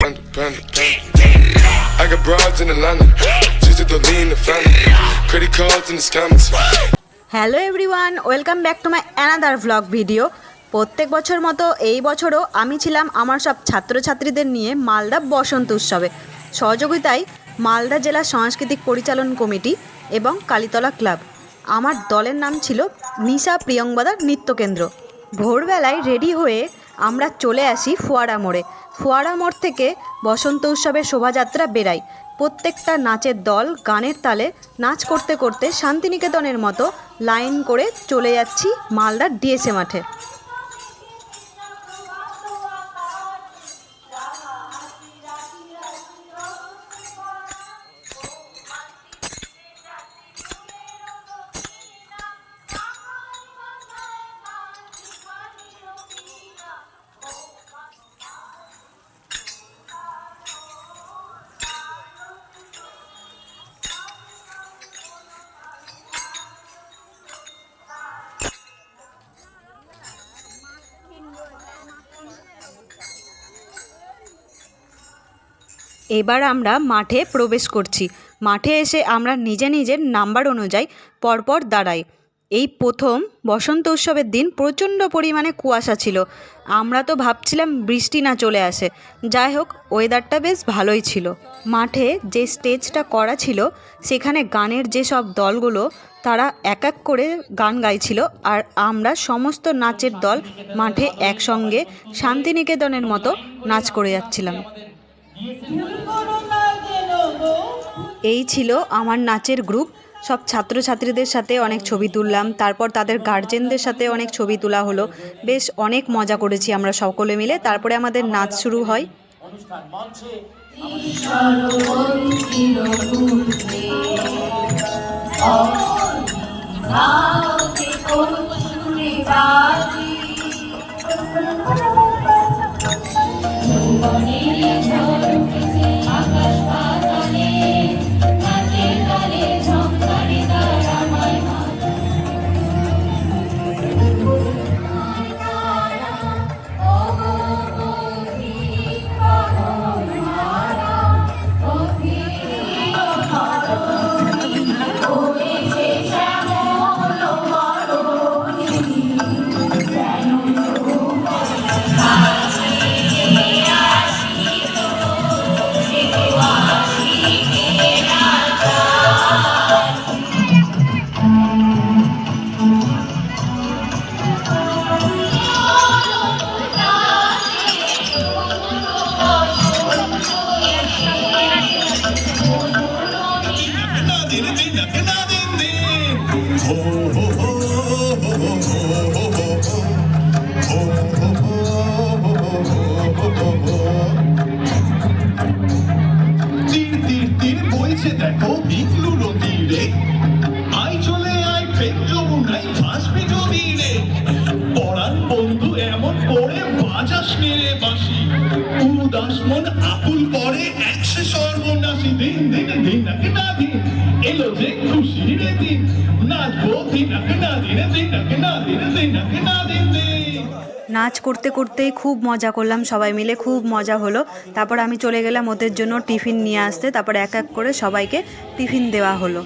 I got broads in Atlanta, just to lean the family, credit cards in the scammers. Hello everyone, welcome back to my another vlog video. প্রত্যেক বছর মতো এই বছরও আমি ছিলাম আমার সব ছাত্রছাত্রীদের নিয়ে মালদা বসন্ত উৎসবে। সহযোগিতায় মালদা জেলা সাংস্কৃতিক পরিচালন কমিটি এবং কালীতলা ক্লাব। আমার দলের নাম ছিল নিশা প্রিয়ংবদা নৃত্যকেন্দ্র। ভোরবেলায় রেডি হয়ে আমরা চলে আসি ফোয়ারা মোড়ে। ফোয়ারা মোড় থেকে বসন্ত উৎসবের শোভাযাত্রা বেরাই। প্রত্যেকটা নাচের দল গানের তালে নাচ করতে করতে শান্তিনিকেতনের মতো লাইন করে চলে যাচ্ছি মালদার ডিএসএ মাঠে। এবার আমরা মাঠে প্রবেশ করছি। মাঠে এসে আমরা নিজের নাম্বার অনুযায়ী পরপর দাঁড়াই। এই প্রথম বসন্ত উৎসবের দিন প্রচণ্ড পরিমাণে কুয়াশা ছিল। আমরা তো ভাবছিলাম বৃষ্টি না চলে আসে। যাই হোক, ওয়েদারটা বেশ ভালোই ছিল। মাঠে যে স্টেজটা করা ছিল সেখানে গানের যেসব দলগুলো তারা এক এক করে গান গাইছিল, আর আমরা সমস্ত নাচের দল মাঠে একসঙ্গে শান্তিনিকেতনের মতো নাচ করে যাচ্ছিলাম। এই ছিল আমার নাচের গ্রুপ। সব ছাত্রছাত্রীদের সাথে অনেক ছবি তুললাম, তারপর তাদের গার্জেনদের সাথে অনেক ছবি তোলা হলো। বেশ অনেক মজা করেছি আমরা সকলে মিলে। তারপরে আমাদের নাচ শুরু হয়। দেখো বিকলু নদীরে আই চলে আই ফেক যমুনাই ভাসবি যদি রে পরাণ বন্ধু এমন করে বাজাস মেরে বাসি উদাস মন আকুল পরে একশো সর্বনাশী দিন দিন দিন নাকি না দিন এলো যে খুশি রে দিন নাচবো দিন নাকি না দিন দিন নাকি না দিন দিন নাকি না দিন দিন। নাচ করতে করতেই খুব মজা করলাম সবাই মিলে, খুব মজা হলো। তারপর আমি চলে গেলাম ওদের জন্য টিফিন নিয়ে আসতে। তারপর এক এক করে সবাইকে টিফিন দেওয়া হলো।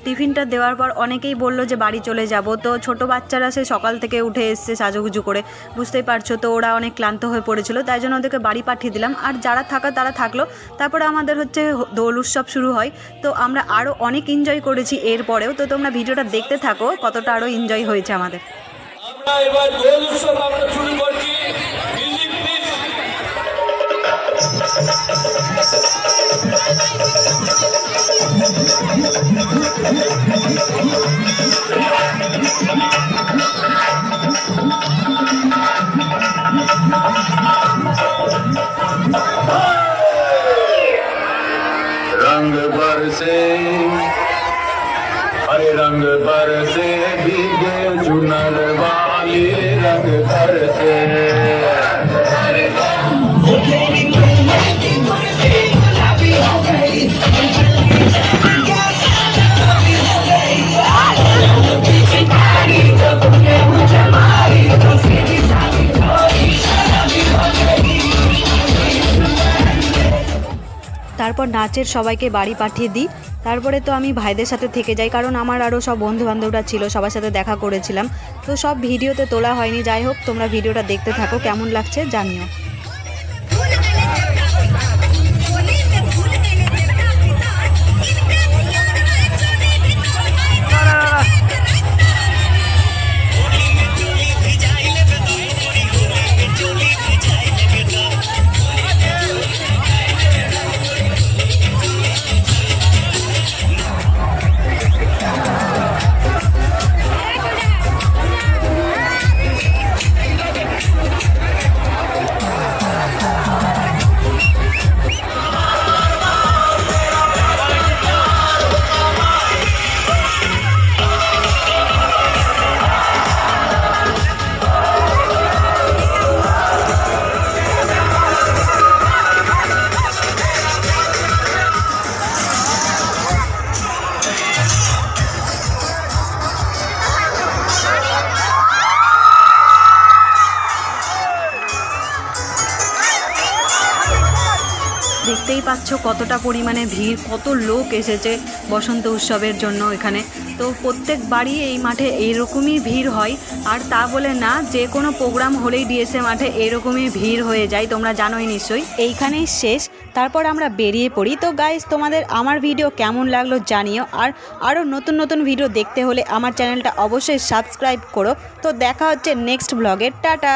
টিফিনটা দেওয়ার পর অনেকেই বললো যে বাড়ি চলে যাব। তো ছোট বাচ্চারা সে সকাল থেকে উঠে এসছে সাজুগুজু করে, বুঝতেই পারছো, তো ওরা অনেক ক্লান্ত হয়ে পড়েছিল, তাই জন্য ওদেরকে বাড়ি পাঠিয়ে দিলাম। আর যারা থাকা তারা থাকলো। তারপরে আমাদের হচ্ছে দোল উৎসব শুরু হয়। তো আমরা আরও অনেক এনজয় করেছি এরপরেও। তো তোমরা ভিডিওটা দেখতে থাকো কতটা আরও এনজয় হয়েছে আমাদের। এবার দোল উৎসব আমরা শুরু করছি। रंग बरसे हरे रंग बरसे भीगे चुनर वाली रंग करते তারপর নাচের সবাইকে বাড়ি পাঠিয়ে দিই। তারপরে তো আমি ভাইদের সাথে থেকে যাই, কারণ আমার আরও সব বন্ধুবান্ধবরা ছিল, সবার সাথে দেখা করেছিলাম। তো সব ভিডিওতে তোলা হয়নি। যাই হোক, তোমরা ভিডিওটা দেখতে থাকো, কেমন লাগছে জানিও। দেখতেই পাচ্ছ কতটা পরিমাণে ভিড়, কত লোক এসেছে বসন্ত উৎসবের জন্য এখানে। তো প্রত্যেকবারই এই মাঠে এইরকমই ভিড় হয়, আর তা বলে না যে কোনো প্রোগ্রাম হলেই ডিএসএ মাঠে এরকমই ভিড় হয়ে যায়, তোমরা জানোই নিশ্চয়ই। এইখানেই শেষ, তারপর আমরা বেরিয়ে পড়ি। তো গাইস, তোমাদের আমার ভিডিও কেমন লাগলো জানিও, আর আরও নতুন নতুন ভিডিও দেখতে হলে আমার চ্যানেলটা অবশ্যই সাবস্ক্রাইব করো। তো দেখা হচ্ছে নেক্সট ব্লগে। টাটা।